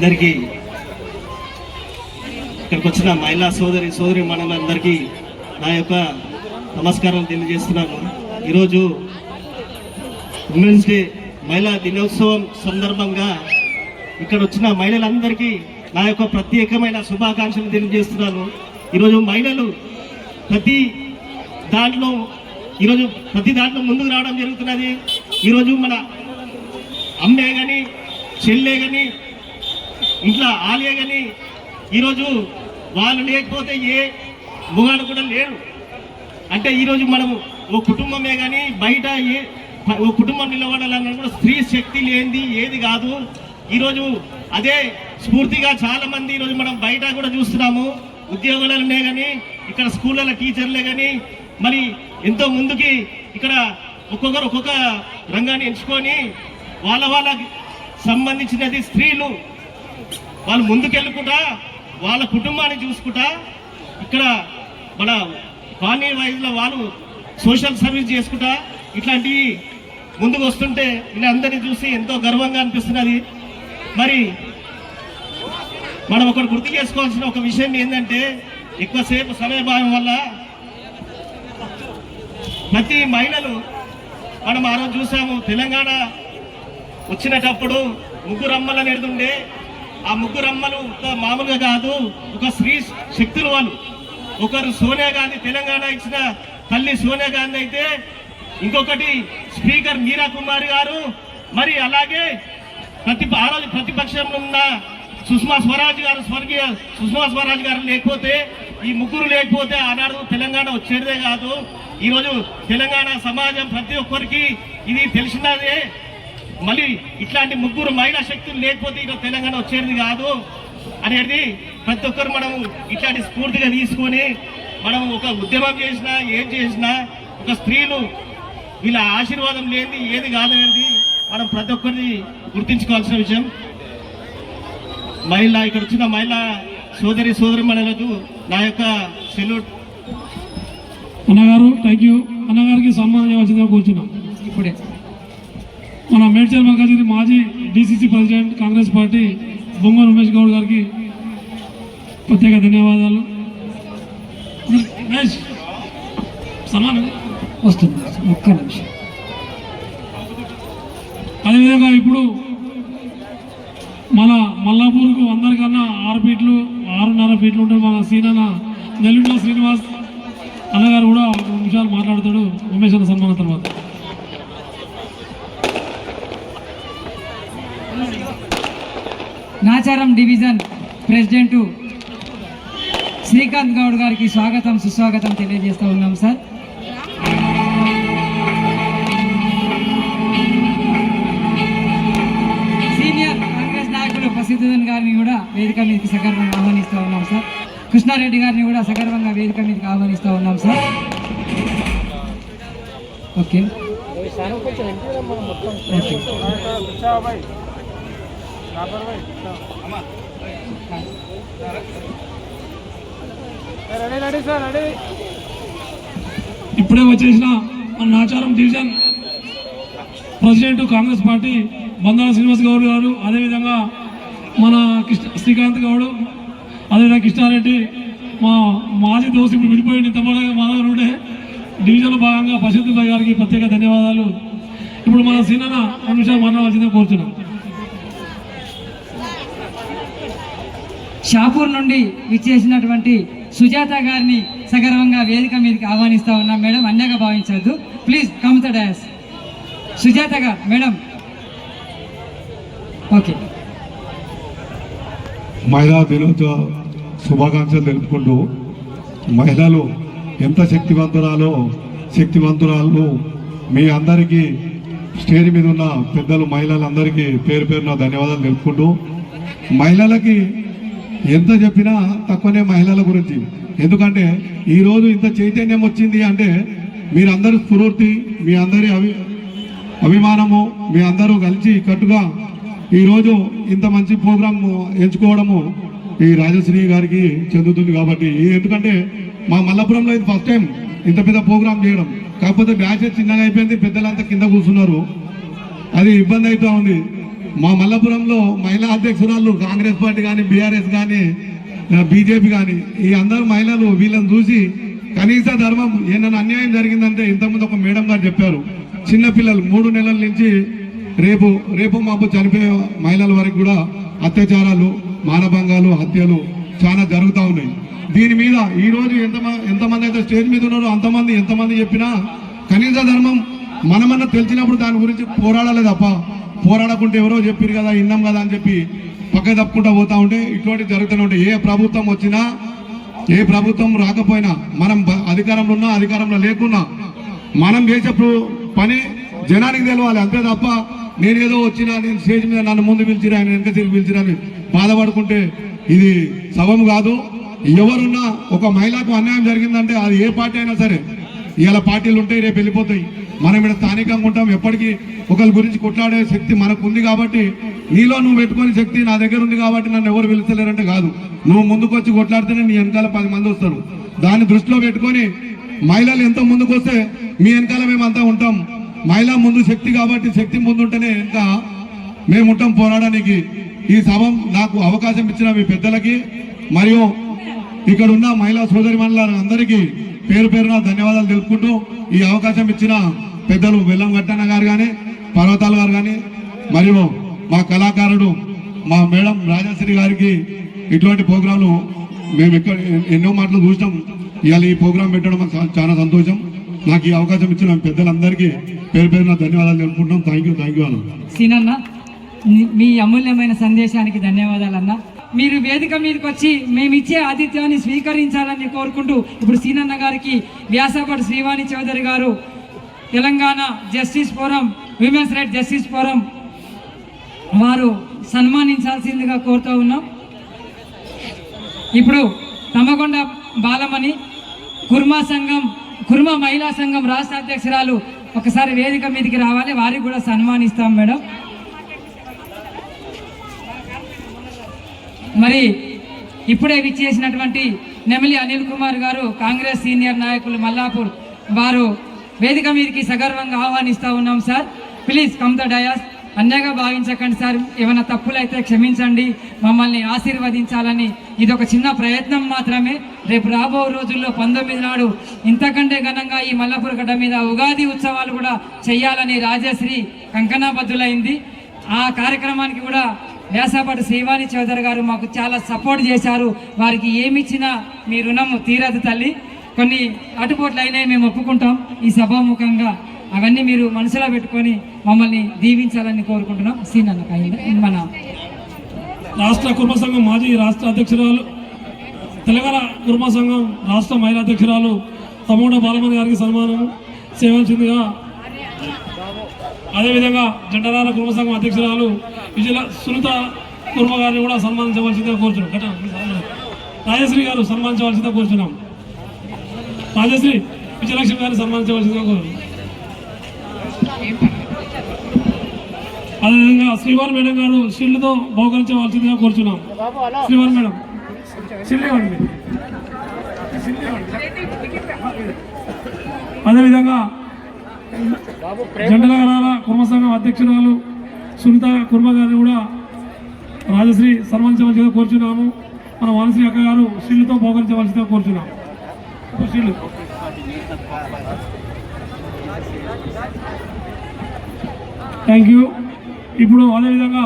అందరికీ ఇక్కడికి వచ్చిన మహిళా సోదరి మనందరికీ నా యొక్క నమస్కారం తెలియజేస్తున్నాను. ఈరోజు ఉమెన్స్ డే మహిళా దినోత్సవం సందర్భంగా ఇక్కడ వచ్చిన మహిళలందరికీ నా యొక్క ప్రత్యేకమైన శుభాకాంక్షలు తెలియజేస్తున్నాను. ఈరోజు మహిళలు ప్రతి దాంట్లో ముందుకు రావడం జరుగుతున్నది. ఈరోజు మన అమ్మే కానీ చెల్లె కానీ ఇంట్లో ఆలే కానీ ఈరోజు వాళ్ళు లేకపోతే ఏ మొగాడు కూడా లేరు. అంటే ఈరోజు మనము ఓ కుటుంబమే కానీ బయట ఓ కుటుంబం నిలబడాలన్నా కూడా స్త్రీ శక్తి లేనిది ఏది కాదు. ఈరోజు అదే స్ఫూర్తిగా చాలామంది ఈరోజు మనం బయట కూడా చూస్తున్నాము. ఉద్యోగాలనే కానీ ఇక్కడ స్కూళ్ళ టీచర్లే కానీ మరి ఎంతో ముందుకి ఇక్కడ ఒక్కొక్కరు ఒక్కొక్క రంగాన్ని ఎంచుకొని వాళ్ళకి సంబంధించినది స్త్రీలు వాళ్ళు ముందుకెళ్ళుకుంటా వాళ్ళ కుటుంబాన్ని చూసుకుంటా ఇక్కడ మన కాలనీ వైజ్లో వాళ్ళు సోషల్ సర్వీస్ చేసుకుంటా ఇట్లాంటివి ముందుకు వస్తుంటే వీళ్ళందరినీ చూసి ఎంతో గర్వంగా అనిపిస్తున్నది. మరి మనం ఒకటి గుర్తు చేసుకోవాల్సిన ఒక విషయం ఏంటంటే ఎక్కువసేపు సమయభావం వల్ల ప్రతి మహిళలు మనం ఆ రోజు చూసాము. తెలంగాణ వచ్చినప్పుడు ముగ్గురు అమ్మలు ఎడుతుండే ఆ ముగ్గురు అమ్మలు మామూలుగా కాదు, ఒక స్త్రీ శక్తులు వాళ్ళు. ఒకరు సోనియా గాంధీ, తెలంగాణ ఇచ్చిన తల్లి సోనియా గాంధీ అయితే, ఇంకొకటి స్పీకర్ మీరా కుమారి గారు, మరి అలాగే ఆ రోజు ప్రతిపక్షంలో ఉన్న సుష్మా స్వరాజ్ గారు, స్వర్గీయ సుష్మా స్వరాజ్ గారు లేకపోతే, ఈ ముగ్గురు లేకపోతే ఆనాడు తెలంగాణ వచ్చేదే కాదు. ఈరోజు తెలంగాణ సమాజం ప్రతి ఒక్కరికి ఇది తెలిసినదే. మళ్ళీ ఇట్లాంటి ముగ్గురు మహిళా శక్తులు లేకపోతే ఈరోజు తెలంగాణ వచ్చేది కాదు అనేది ప్రతి ఒక్కరు మనం ఇట్లాంటి స్ఫూర్తిగా తీసుకొని మనం ఒక ఉద్యమం చేసినా ఏం చేసినా ఒక స్త్రీలు వీళ్ళ ఆశీర్వాదం లేనిది ఏది కాదనేది మనం ప్రతి ఒక్కరిని గుర్తించుకోవాల్సిన విషయం. ఇక్కడ వచ్చిన మహిళా సోదరి మహిళలకు నా యొక్క సెల్యూట్. అన్నగారు థ్యాంక్ యూ. అన్నగారికి సన్మానం చేయవలసిందిగా కూర్చున్నాం. ఇప్పుడే మన మేడ్చల్ మల్కాజిగిరి మాజీ DCC president Congress party Bongolu Umesh Goud గారికి ప్రత్యేక ధన్యవాదాలు. సన్మానం వస్తుంది ఒక్క నిమిషం. అదేవిధంగా ఇప్పుడు మన మల్లాపూర్కు అందరికన్నా 6.5 ఫీట్లు ఉంటే మన సీనన్న నెల్లూరులో శ్రీనివాస్ అన్నగారు కూడా 2 నిమిషాలు మాట్లాడతాడు ఉమేష్ అన్న సన్మానం తర్వాత. నాచారం డివిజన్ ప్రెసిడెంట్ శ్రీకాంత్ గౌడ్ గారికి స్వాగతం సుస్వాగతం తెలియజేస్తూ ఉన్నాం సార్. సీనియర్ కాంగ్రెస్ నాయకులు ప్రసిద్ధుదన్ గారిని కూడా వేదిక మీదకి సగర్వంగా ఆహ్వానిస్తూ ఉన్నాం సార్. కృష్ణారెడ్డి గారిని కూడా సగర్వంగా వేదిక మీదకి ఆహ్వానిస్తూ ఉన్నాం సార్. ఓకే ఇప్పుడే వచ్చేసిన మన Nacharam division president Congress party Bandala Srinivas Goud గారు, అదేవిధంగా మన శ్రీకాంత్ గౌడ్, అదేవిధంగా కృష్ణారెడ్డి మా మాజీ దోస్తు ఇప్పుడు విడిపోయింది తమ్ముడు మాధవరుడే డివిజన్లో భాగంగా పశుద్ధుల గారికి ప్రత్యేక ధన్యవాదాలు. ఇప్పుడు మన సీనన్న 2 నిమిషాలు మాట్లాడాల్సిందే కోరుతున్నాం. షాపూర్ నుండి విచ్చేసినటువంటి సుజాత గారిని సగర్వంగా వేదిక మీదకి ఆహ్వానిస్తూ ఉన్నాం. మేడం అన్యాగా భావించద్దు, please come to dais. Sujatha గారు మేడం. ఓకే. మహిళా దినోత్సవ శుభాకాంక్షలు తెలుపుకుంటూ, మహిళలు ఎంత శక్తివంతురాలు మీ అందరికీ స్టేజ్ మీద ఉన్న పెద్దలు మహిళలందరికీ పేరున ధన్యవాదాలు తెలుపుకుంటూ, మహిళలకి ఎంత చెప్పినా తక్కువనే మహిళల గురించి. ఎందుకంటే ఈరోజు ఇంత చైతన్యం వచ్చింది అంటే మీరందరూ స్ఫూర్తి, మీ అందరి అభిమానము, మీ అందరూ కలిసి కట్టుగా ఈరోజు ఇంత మంచి ప్రోగ్రాం ఎంచుకోవడము ఈ రాజశ్రీ గారికి చెందుతుంది. కాబట్టి ఎందుకంటే మా మల్లాపురంలో ఇది ఫస్ట్ టైం ఇంత పెద్ద ప్రోగ్రాం చేయడం. కాకపోతే బ్యాచ్ చిన్నగా అయిపోయింది, పెద్దలంతా కింద కూర్చున్నారు, అది ఇబ్బంది అవుతూ ఉంది. మా మల్లపురంలో మహిళా అధ్యక్షురాలు కాంగ్రెస్ పార్టీ కానీ బీఆర్ఎస్ కానీ బీజేపీ కానీ ఈ అందరు మహిళలు వీళ్ళని చూసి కనీస ధర్మం ఏదైనా అన్యాయం జరిగిందంటే ఇంతకుముందు ఒక మేడం గారు చెప్పారు, చిన్నపిల్లలు 3 నెలల నుంచి రేపు మాపు చనిపోయే మహిళల వరకు కూడా అత్యాచారాలు, మానభంగాలు, హత్యలు చాలా జరుగుతూ ఉన్నాయి. దీని మీద ఈ రోజు ఎంతమంది అయితే స్టేజ్ మీద ఉన్నారో అంతమంది ఎంతమంది చెప్పినా కనీస ధర్మం మనమన్నా తెలిసినప్పుడు దాని గురించి పోరాడాలి తప్ప పోరాడకుంటే ఎవరో చెప్పారు కదా విన్నాం కదా అని చెప్పి పక్క తప్పుకుంటూ పోతా ఉంటే ఇటువంటివి జరుగుతూనే ఉంటాయి. ఏ ప్రభుత్వం వచ్చినా ఏ ప్రభుత్వం రాకపోయినా మనం అధికారంలో ఉన్నా అధికారంలో లేకున్నా మనం చేసే పని జనానికి తెలవాలి అంతే తప్ప నేనేదో వచ్చినా నేను స్టేజ్ మీద నన్ను ముందు పిలిచిరా ఆయన వెనక తిరిగి పిలిచిరా అని బాధపడుకుంటే ఇది సబబు కాదు. ఎవరున్నా ఒక మహిళకు అన్యాయం జరిగిందంటే అది ఏ పార్టీ అయినా సరే, ఇవాళ పార్టీలు ఉంటాయి రేపు వెళ్ళిపోతాయి, మనం ఇక్కడ స్థానికంగా ఉంటాం, ఎప్పటికీ ఒకరి గురించి కొట్లాడే శక్తి మనకు ఉంది కాబట్టి నీలో నువ్వు పెట్టుకునే శక్తి నా దగ్గర ఉంది కాబట్టి నన్ను ఎవరు పిలుస్తలేరంటే కాదు, నువ్వు ముందుకు వచ్చి కొట్లాడితేనే నీ వెనకాల 10 మంది వస్తారు. దాన్ని దృష్టిలో పెట్టుకొని మహిళలు ఎంత ముందుకు వస్తే మీ వెనకాల మేమంతా ఉంటాం. మహిళ ముందు శక్తి కాబట్టి శక్తి ముందు ఉంటేనే ఇంకా మేము ఉంటాం పోరాడడానికి. ఈ సభ నాకు అవకాశం ఇచ్చిన మీ పెద్దలకి మరియు ఇక్కడ ఉన్న మహిళా సోదరి అందరికీ పేరు పేరున ధన్యవాదాలు తెలుపుకుంటూ ఈ అవకాశం ఇచ్చిన పెద్దలు బెల్లం గట్టన్న గారు కానీ పర్వతాల గారు కానీ మరియు మా కళాకారుడు మా మేడం రాజశ్రీ గారికి ఇటువంటి ప్రోగ్రాంలు మేము ఎన్నో మాటలు చూసినాం. ఇవాళ ఈ ప్రోగ్రాం పెట్టడం మాకు చాలా సంతోషం. నాకు ఈ అవకాశం ఇచ్చిన పెద్దలందరికీ పేరు పేరున ధన్యవాదాలు తెలుపుకుంటాం. థ్యాంక్ యూ అన్న. సీనన్న, మీ అమూల్యమైన సందేశానికి ధన్యవాదాలన్న. మీరు వేదిక మీదకి వచ్చి మేము ఇచ్చే ఆతిథ్యాన్ని స్వీకరించాలని కోరుకుంటూ ఇప్పుడు సీనన్న గారికి వ్యాసపడి శ్రీవాణి చౌదరి గారు Telangana justice forum, women's right justice forum వారు సన్మానించాల్సిందిగా కోరుతూ ఉన్నాం. ఇప్పుడు తమకొండ బాలమణి కుర్మా మహిళా సంఘం రాష్ట్ర అధ్యక్షురాలు ఒకసారి వేదిక మీదకి రావాలి, వారికి కూడా సన్మానిస్తాం మేడం. మరి ఇప్పుడే విచ్చేసినటువంటి నెమిలి అనిల్ కుమార్ గారు కాంగ్రెస్ సీనియర్ నాయకులు మల్లాపూర్ వారు వేదిక మీదకి సగర్వంగా ఆహ్వానిస్తూ ఉన్నాం. Sir please come the dais. అన్యాయంగా భావించకండి సార్, ఏమైనా తప్పులైతే క్షమించండి, మమ్మల్ని ఆశీర్వదించాలని ఇది ఒక చిన్న ప్రయత్నం మాత్రమే. రేపు రాబో రోజుల్లో 19 నాడు ఇంతకంటే ఘనంగా ఈ మల్లపూర్ గడ్డ మీద ఉగాది ఉత్సవాలు కూడా చేయాలని రాజశ్రీ కంకణబద్ధులైంది. ఆ కార్యక్రమానికి కూడా వ్యాసపాటి శ్రీవాణి చౌదరి గారు మాకు చాలా సపోర్ట్ చేశారు. వారికి ఏమిచ్చినా మీ రుణం తీరదు తల్లి. కొన్ని అటుపోట్లు అయినాయి, మేము ఒప్పుకుంటాం ఈ సభాముఖంగా. అవన్నీ మీరు మనసులో పెట్టుకొని మమ్మల్ని దీవించాలని కోరుకుంటున్నాం. సీన్ అన్న మన రాష్ట్ర కుర్మ సంఘం మాజీ రాష్ట్ర అధ్యక్షురాలు, తెలంగాణ కుర్మ సంఘం రాష్ట్ర మహిళా అధ్యక్షురాలు తమోడ బాలమణి గారికి సన్మానం చేయవలసిందిగా, అదేవిధంగా జంటరాల కుర్మ సంఘం అధ్యక్షురాలు సునీత కుర్మ గారిని కూడా సన్మానించవలసిందిగా కోరుచున్నాం. రాజశ్రీ గారు సన్మానించవలసిందిగా కోరుచున్నాం. రాజశ్రీ విజయలక్ష్మి గారిని సన్మానించవలసిందిగా కోరుతున్నాం. అదేవిధంగా శ్రీవారి మేడం గారు షీల్డ్తో బహుకరించవలసిందిగా కోరుచున్నాం. శ్రీవారి మేడం అదేవిధంగా జంటనగరాల కుర్మ సంఘం అధ్యక్షురాలు సునీత కుర్మ గారిని కూడా రాజశ్రీ సన్మానించవలసిందిగా కోరుచున్నాము. మన వానశ్రీ అక్క గారు షీల్డ్తో బహుకరించవలసిందిగా కోరుచున్నాం. Shield thank you. ఇప్పుడు అదేవిధంగా